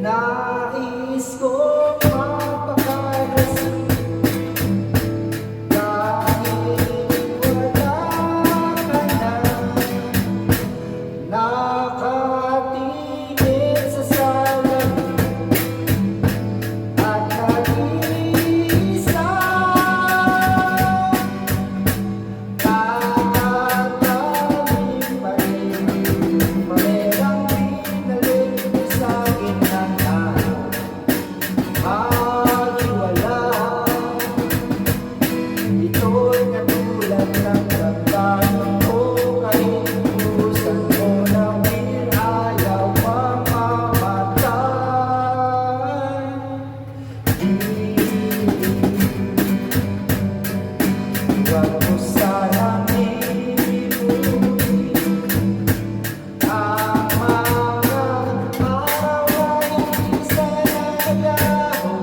Nais kong magpakalasing kahit wala ka na. Nakatingin sa salamin at nag-iisa. Tatanungin pa rin, parehang binalik mo sa akin ng lahat. Maghiwala, ito'y katulad ng pagkain ko. Kahit pusan mo ng ayaw mamamatay. Huwag mo sanang ibunin ang mga araw ay isa na naglaho.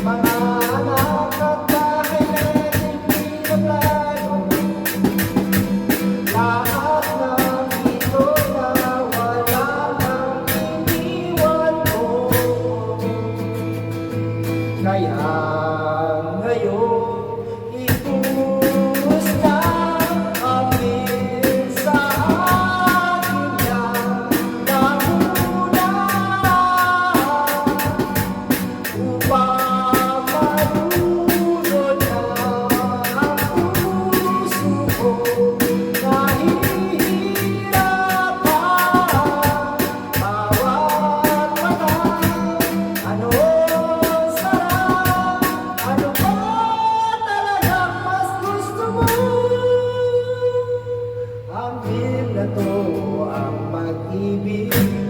Mga anak at bahay na hindi naglago. Lahat ng ito'y nawala nang iniwan mo. Kaya ngayon, ibuhos na amin sa akin lang na muna upang malunod na ang puso ko. Nahihirapan bawat mata. Ano sarap? Ano ba talagang mas gusto mo? Ang na to ang pag-ibig.